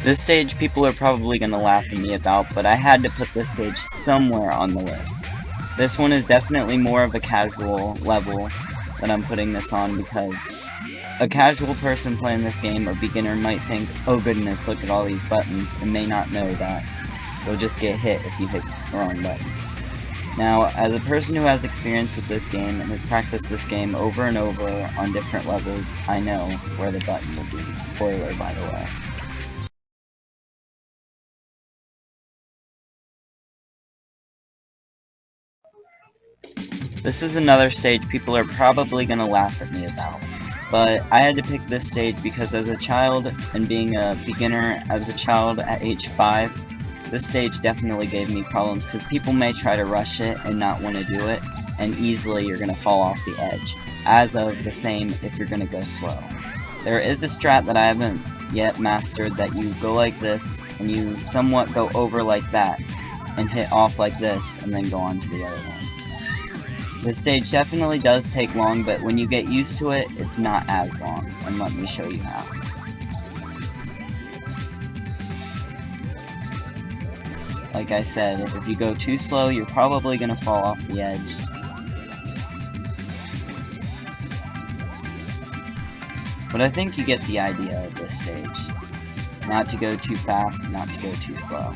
This stage people are probably going to laugh at me about, but I had to put this stage somewhere on the list. This one is definitely more of a casual level that I'm putting this on because a casual person playing this game, a beginner, might think, oh goodness, look at all these buttons, and may not know that you'll just get hit if you hit the wrong button. Now, as a person who has experience with this game and has practiced this game over and over on different levels, I know where the button will be. Spoiler, by the way. This is another stage people are probably going to laugh at me about, but I had to pick this stage because as a child, and being a beginner as a child at age 5, this stage definitely gave me problems because people may try to rush it and not want to do it, and easily you're going to fall off the edge, as of the same if you're going to go slow. There is a strat that I haven't yet mastered that you go like this, and you somewhat go over like that, and hit off like this, and then go on to the other one. This stage definitely does take long, but when you get used to it, it's not as long, and let me show you how. Like I said, if you go too slow, you're probably going to fall off the edge. But I think you get the idea of this stage. Not to go too fast, not to go too slow.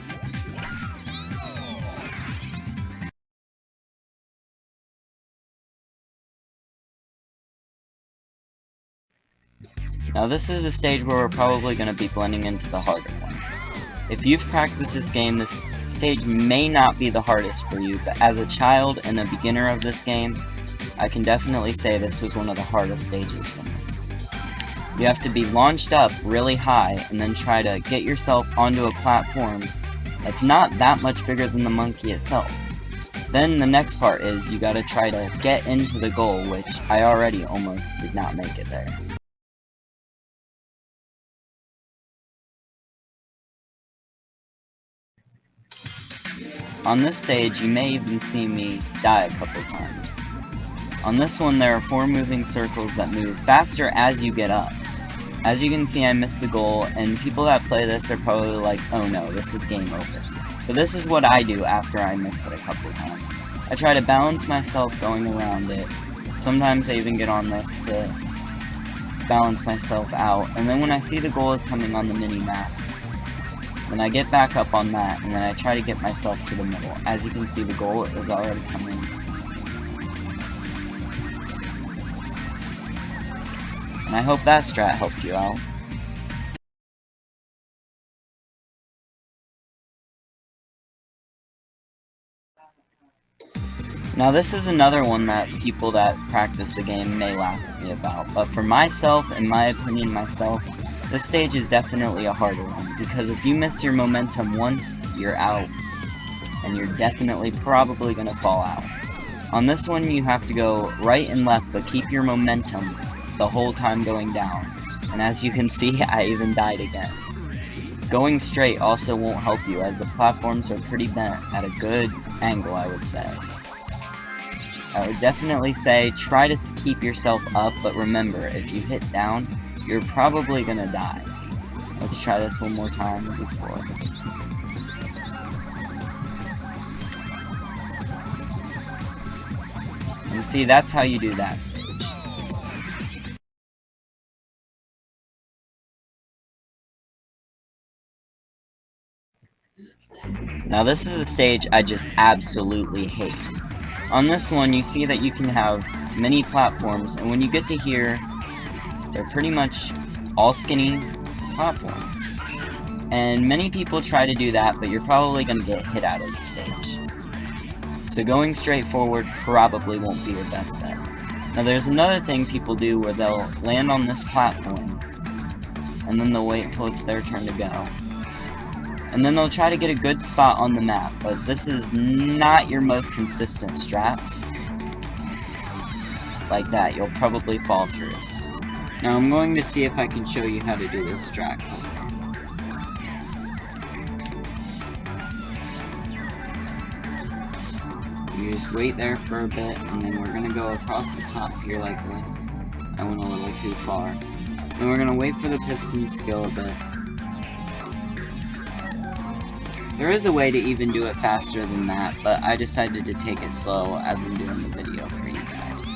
Now this is a stage where we're probably going to be blending into the harder ones. If you've practiced this game, this stage may not be the hardest for you, but as a child and a beginner of this game, I can definitely say this was one of the hardest stages for me. You have to be launched up really high and then try to get yourself onto a platform that's not that much bigger than the monkey itself. Then the next part is you gotta try to get into the goal, which I already almost did not make it there. On this stage, you may even see me die a couple times. On this one, there are 4 moving circles that move faster as you get up. As you can see, I missed the goal, and people that play this are probably like, oh no, this is game over. But this is what I do after I miss it a couple times. I try to balance myself going around it. Sometimes I even get on this to balance myself out, and then when I see the goal is coming on the mini-map, then I get back up on that, and then I try to get myself to the middle. As you can see, the goal is already coming. And I hope that strat helped you out. Now this is another one that people that practice the game may laugh at me about, but for myself, in my opinion myself, this stage is definitely a harder one, because if you miss your momentum once, you're out, and you're definitely probably going to fall out. On this one, you have to go right and left, but keep your momentum the whole time going down, and as you can see, I even died again. Going straight also won't help you, as the platforms are pretty bent at a good angle, I would say. I would definitely say try to keep yourself up, but remember, if you hit down, you're probably gonna die. Let's try this one more time before. And see, that's how you do that stage. Now this is a stage I just absolutely hate. On this one, you see that you can have many platforms, and when you get to here, they're pretty much all skinny platforms. And many people try to do that, but you're probably going to get hit out of the stage. So going straight forward probably won't be your best bet. Now there's another thing people do where they'll land on this platform, and then they'll wait until it's their turn to go. And then they'll try to get a good spot on the map, but this is not your most consistent strat. Like that, you'll probably fall through. Now I'm going to see if I can show you how to do this strat. You just wait there for a bit, and then we're gonna go across the top here like this. I went a little too far. Then we're gonna wait for the pistons to go a bit. There is a way to even do it faster than that, but I decided to take it slow as I'm doing the video for you guys.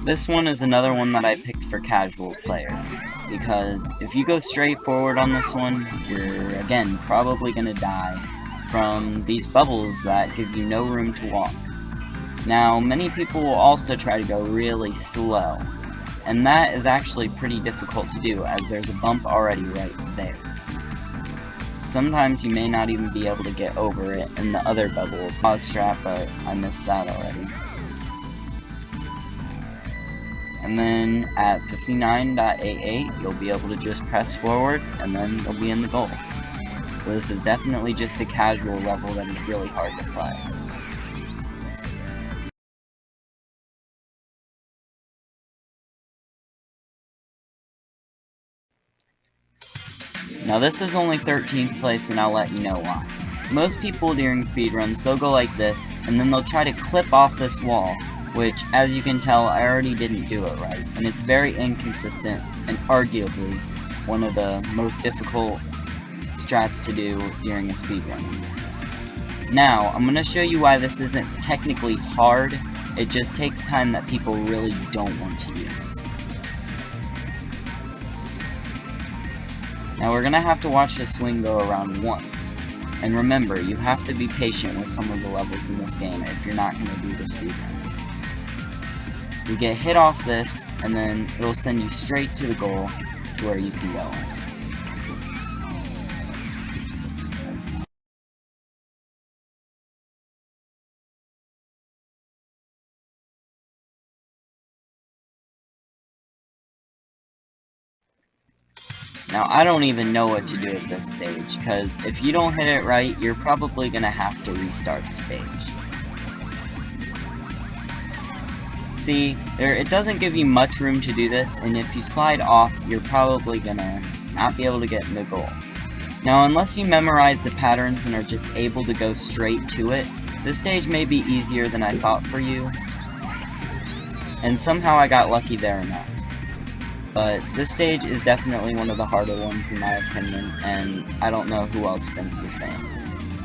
This one is another one that I picked for casual players, because if you go straight forward on this one, you're, again, probably going to die from these bubbles that give you no room to walk. Now, many people will also try to go really slow, and that is actually pretty difficult to do, as there's a bump already right there. Sometimes you may not even be able to get over it, and the other bubble will pause strat, but I missed that already. And then at 59.88, you'll be able to just press forward, and then you'll be in the goal. So this is definitely just a casual level that is really hard to play. Now this is only 13th place, and I'll let you know why. Most people during speedruns, they'll go like this, and then they'll try to clip off this wall, which, as you can tell, I already didn't do it right, and it's very inconsistent, and arguably one of the most difficult strats to do during a speedrun in this game. Now, I'm going to show you why this isn't technically hard, it just takes time that people really don't want to use. Now we're going to have to watch the swing go around once, and remember, you have to be patient with some of the levels in this game if you're not going to do the speedrun. You get hit off this, and then it'll send you straight to the goal to where you can go. Now, I don't even know what to do at this stage, because if you don't hit it right, you're probably going to have to restart the stage. See, it doesn't give you much room to do this, and if you slide off, you're probably gonna not be able to get in the goal. Now, unless you memorize the patterns and are just able to go straight to it, this stage may be easier than I thought for you, and somehow I got lucky there enough. But this stage is definitely one of the harder ones in my opinion, and I don't know who else thinks the same.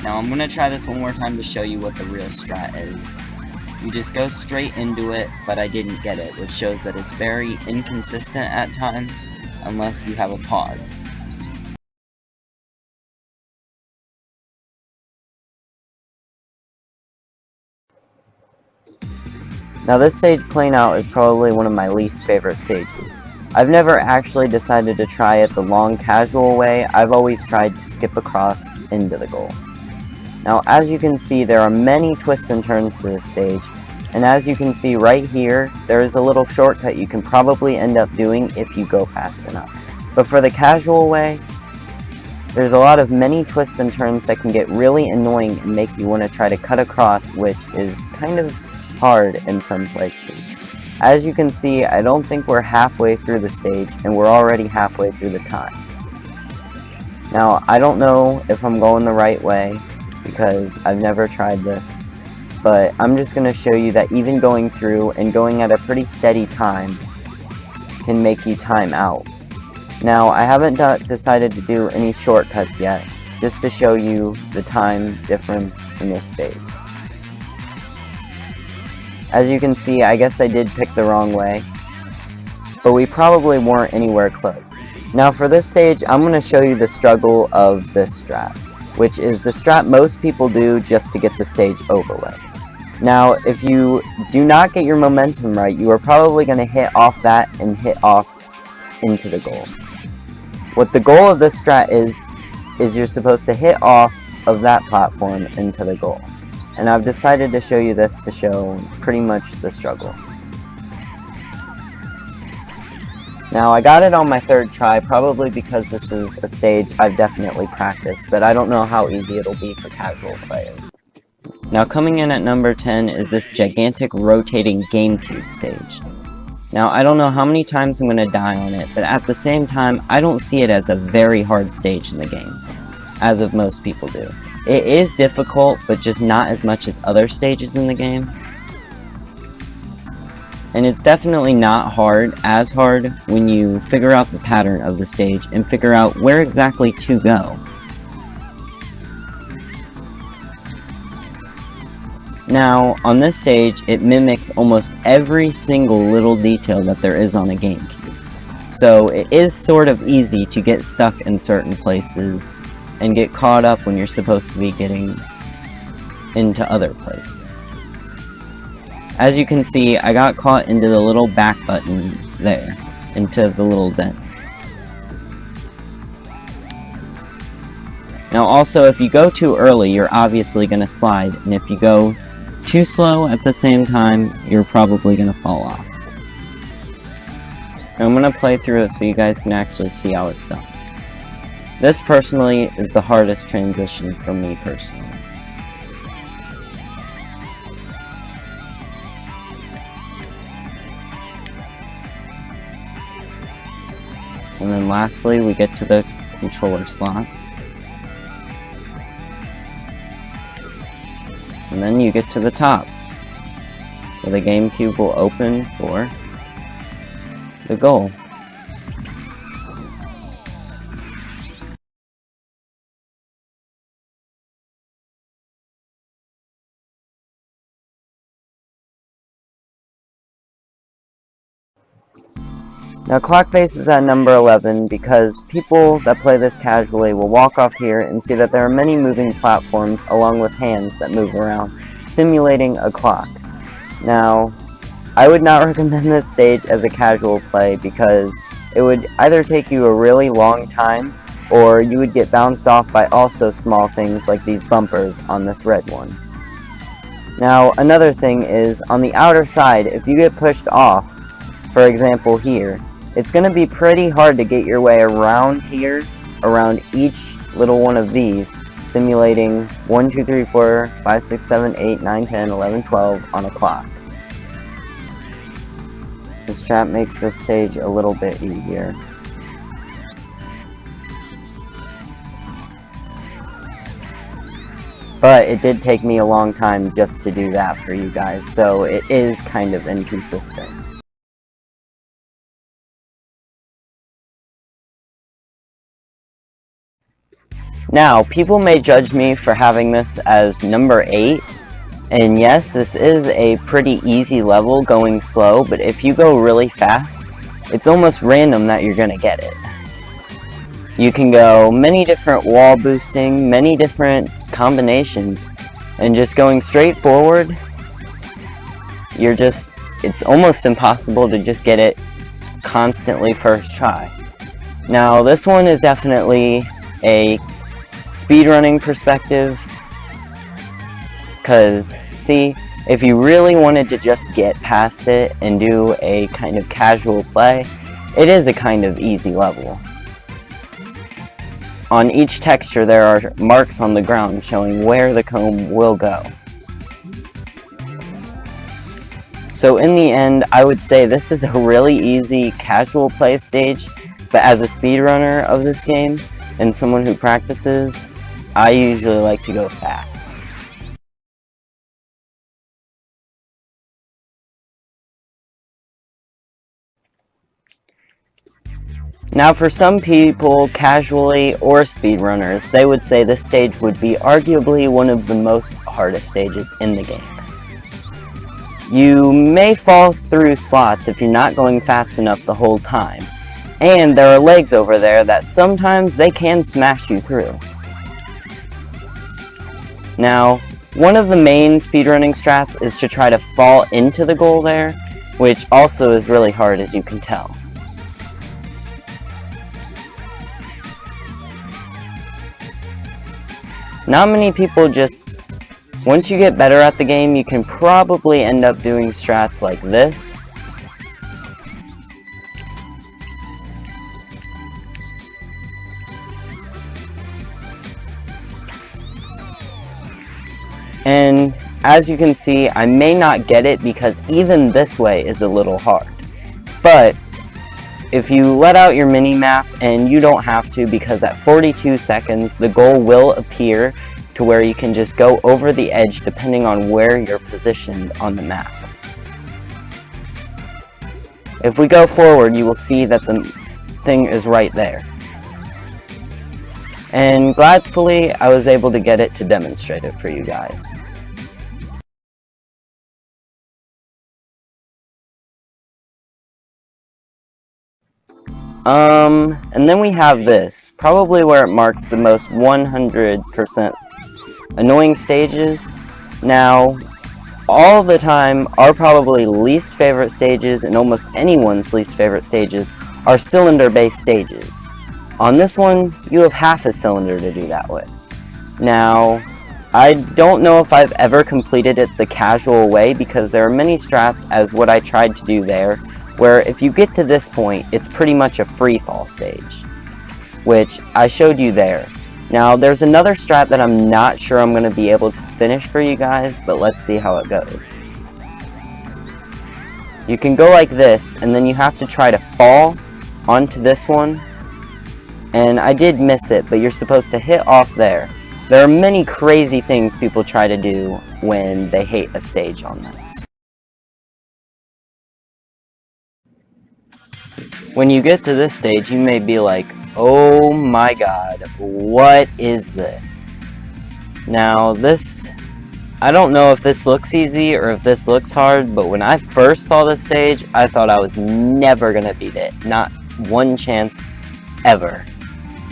Now, I'm gonna try this one more time to show you what the real strat is. You just go straight into it, but I didn't get it, which shows that it's very inconsistent at times, unless you have a pause. Now this stage playing out is probably one of my least favorite stages. I've never actually decided to try it the long casual way, I've always tried to skip across into the goal. Now as you can see, there are many twists and turns to this stage, and as you can see right here, there is a little shortcut you can probably end up doing if you go fast enough. But for the casual way, there's a lot of many twists and turns that can get really annoying and make you want to try to cut across, which is kind of hard in some places. As you can see, I don't think we're halfway through the stage, and we're already halfway through the time. Now, I don't know if I'm going the right way, because I've never tried this, but I'm just going to show you that even going through and going at a pretty steady time can make you time out. Now, I haven't decided to do any shortcuts yet, just to show you the time difference in this stage. As you can see, I guess I did pick the wrong way, but we probably weren't anywhere close. Now for this stage, I'm going to show you the struggle of this strat, which is the strat most people do just to get the stage over with. Now, if you do not get your momentum right, you are probably going to hit off that and hit off into the goal. What the goal of this strat is you're supposed to hit off of that platform into the goal. And I've decided to show you this to show pretty much the struggle. Now, I got it on my third try, probably because this is a stage I've definitely practiced, but I don't know how easy it'll be for casual players. Now, coming in at number 10 is this gigantic rotating GameCube stage. Now, I don't know how many times I'm going to die on it, but at the same time, I don't see it as a very hard stage in the game, as of most people do. It is difficult, but just not as much as other stages in the game. And it's definitely not as hard when you figure out the pattern of the stage and figure out where exactly to go. Now, on this stage, it mimics almost every single little detail that there is on a GameCube. So it is sort of easy to get stuck in certain places and get caught up when you're supposed to be getting into other places. As you can see, I got caught into the little back button there, into the little dent. Now also, if you go too early, you're obviously going to slide, and if you go too slow at the same time, you're probably going to fall off. Now, I'm going to play through it so you guys can actually see how it's done. This personally is the hardest transition for me personally. And then lastly, we get to the controller slots. And then you get to the top, where the GameCube will open for the goal. Now clock face is at number 11 because people that play this casually will walk off here and see that there are many moving platforms along with hands that move around, simulating a clock. Now, I would not recommend this stage as a casual play because it would either take you a really long time or you would get bounced off by also small things like these bumpers on this red one. Now, another thing is, on the outer side, if you get pushed off, for example here, it's going to be pretty hard to get your way around here, around each little one of these, simulating 1, 2, 3, 4, 5, 6, 7, 8, 9, 10, 11, 12 on a clock. This strat makes this stage a little bit easier. But it did take me a long time just to do that for you guys, so it is kind of inconsistent. Now, people may judge me for having this as number 8, and yes, this is a pretty easy level going slow, but if you go really fast, it's almost random that you're gonna get it. You can go many different wall boosting, many different combinations, and just going straight forward, it's almost impossible to just get it constantly first try. Now, this one is definitely a speedrunning perspective, because see, if you really wanted to just get past it and do a kind of casual play, it is a kind of easy level. On each texture there are marks on the ground showing where the comb will go. So in the end, I would say this is a really easy casual play stage, but as a speedrunner of this game, and someone who practices, I usually like to go fast. Now for some people, casually or speedrunners, they would say this stage would be arguably one of the most hardest stages in the game. You may fall through slots if you're not going fast enough the whole time. And there are legs over there that sometimes they can smash you through. Now, one of the main speedrunning strats is to try to fall into the goal there, which also is really hard, as you can tell. Not many people once you get better at the game, you can probably end up doing strats like this. And as you can see, I may not get it because even this way is a little hard. But if you let out your mini-map, and you don't have to because at 42 seconds the goal will appear to where you can just go over the edge depending on where you're positioned on the map. If we go forward, you will see that the thing is right there. And gladfully, I was able to get it to demonstrate it for you guys. And then we have this, probably where it marks the most 100% annoying stages. Now, all the time, our probably least favorite stages, and almost anyone's least favorite stages, are cylinder-based stages. On this one, you have half a cylinder to do that with. Now, I don't know if I've ever completed it the casual way, because there are many strats, as what I tried to do there, where if you get to this point, it's pretty much a free-fall stage, which I showed you there. Now, there's another strat that I'm not sure I'm going to be able to finish for you guys, but let's see how it goes. You can go like this, and then you have to try to fall onto this one, and I did miss it, but you're supposed to hit off there. There are many crazy things people try to do when they hate a stage on this. When you get to this stage, you may be like, oh my god, what is this? Now this, I don't know if this looks easy or if this looks hard, but when I first saw this stage, I thought I was never gonna beat it. Not one chance ever.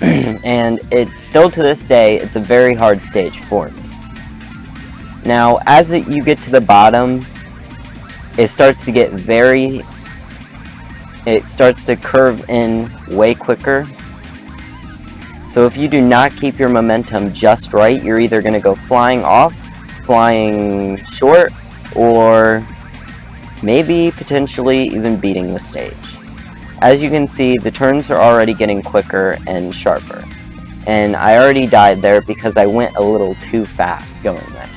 And it still to this day, it's a very hard stage for me. Now, as you get to the bottom, it starts to get it starts to curve in way quicker. So if you do not keep your momentum just right, you're either going to go flying off, flying short, or maybe potentially even beating the stage. As you can see, the turns are already getting quicker and sharper. And I already died there because I went a little too fast going there.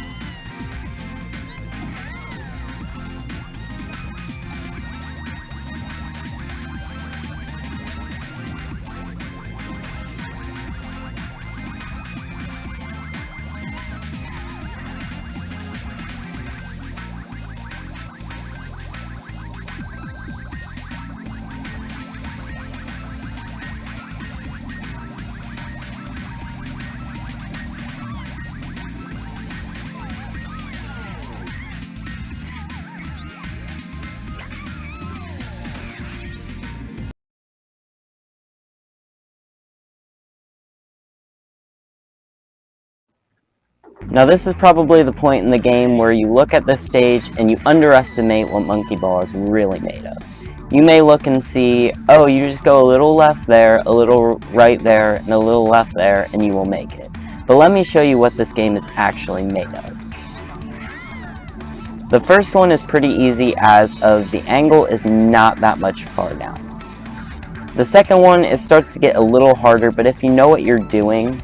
Now this is probably the point in the game where you look at this stage and you underestimate what Monkey Ball is really made of. You may look and see, oh, you just go a little left there, a little right there, and a little left there, and you will make it. But let me show you what this game is actually made of. The first one is pretty easy as of the angle is not that much far down. The second one, it starts to get a little harder, but if you know what you're doing,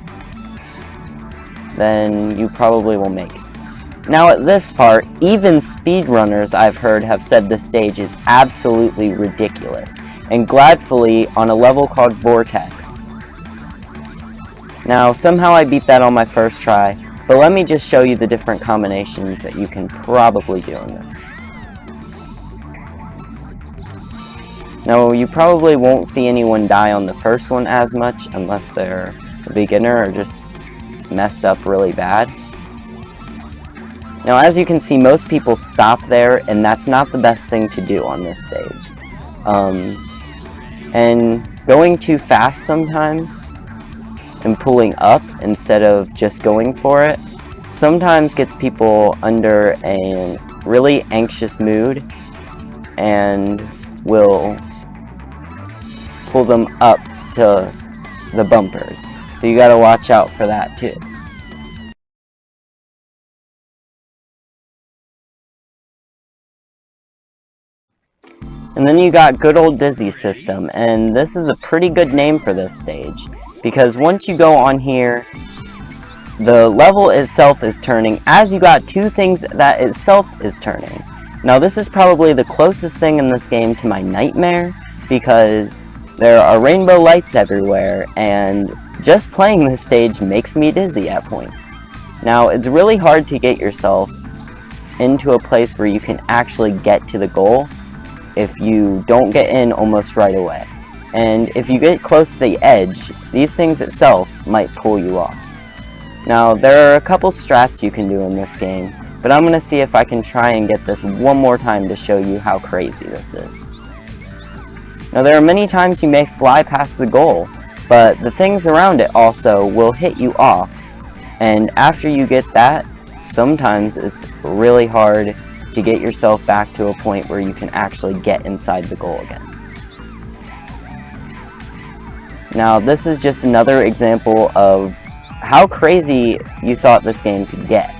then you probably will make it. Now at this part, even speedrunners I've heard have said this stage is absolutely ridiculous, and gladfully on a level called Vortex. Now somehow I beat that on my first try, but let me just show you the different combinations that you can probably do in this. Now you probably won't see anyone die on the first one as much unless they're a beginner or just messed up really bad. Now as you can see, most people stop there, and that's not the best thing to do on this stage. And going too fast sometimes and pulling up instead of just going for it sometimes gets people under a really anxious mood and will pull them up to the bumpers. So you gotta watch out for that too. And then you got good old Dizzy System, and this is a pretty good name for this stage, because once you go on here, the level itself is turning as you got two things that itself is turning. Now this is probably the closest thing in this game to my nightmare, because there are rainbow lights everywhere, and just playing this stage makes me dizzy at points. Now, it's really hard to get yourself into a place where you can actually get to the goal, if you don't get in almost right away. And if you get close to the edge, these things itself might pull you off. Now, there are a couple strats you can do in this game, but I'm going to see if I can try and get this one more time to show you how crazy this is. Now, there are many times you may fly past the goal, but the things around it also will hit you off, and after you get that, sometimes it's really hard to get yourself back to a point where you can actually get inside the goal again. Now, this is just another example of how crazy you thought this game could get.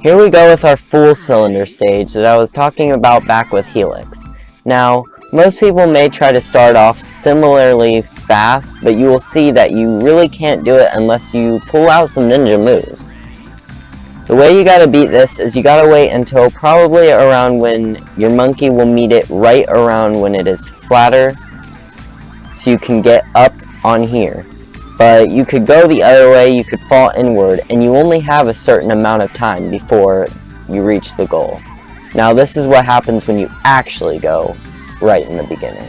Here we go with our full cylinder stage that I was talking about back with Helix. Now, most people may try to start off similarly fast, but you will see that you really can't do it unless you pull out some ninja moves. The way you gotta beat this is you gotta wait until probably around when your monkey will meet it right around when it is flatter, so you can get up on here. But you could go the other way, you could fall inward, and you only have a certain amount of time before you reach the goal. Now this is what happens when you actually go right in the beginning.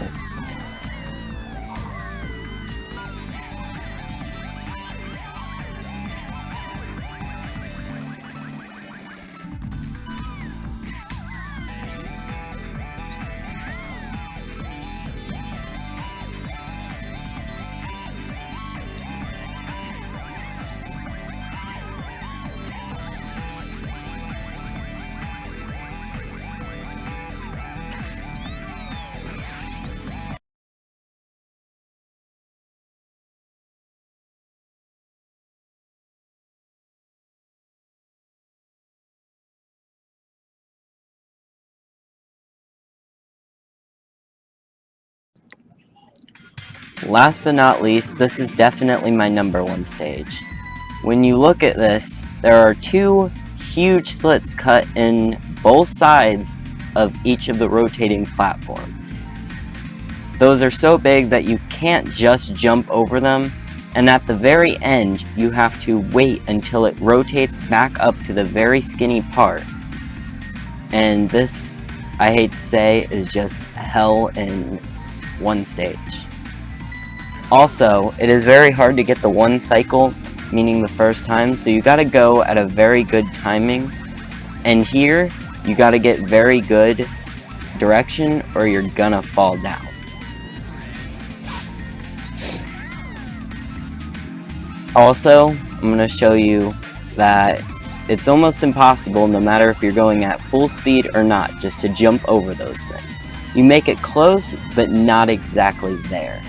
Last but not least, this is definitely my #1 stage. When you look at this, there are two huge slits cut in both sides of each of the rotating platforms. Those are so big that you can't just jump over them, and at the very end, you have to wait until it rotates back up to the very skinny part. And this, I hate to say, is just hell in one stage. Also, it is very hard to get the one cycle, meaning the first time, so you gotta go at a very good timing. And here, you gotta get very good direction or you're gonna fall down. Also, I'm gonna show you that it's almost impossible, no matter if you're going at full speed or not, just to jump over those things. You make it close, but not exactly there.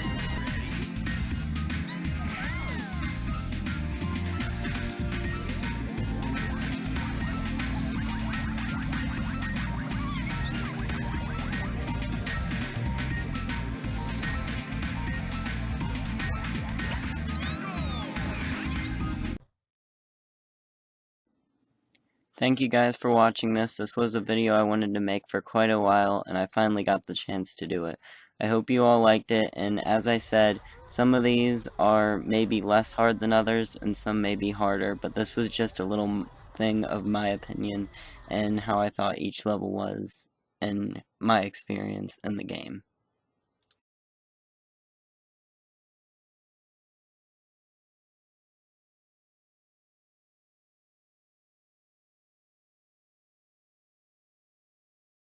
Thank you guys for watching this. This was a video I wanted to make for quite a while, and I finally got the chance to do it. I hope you all liked it, and as I said, some of these are maybe less hard than others, and some may be harder, but this was just a little thing of my opinion, and how I thought each level was, and my experience in the game.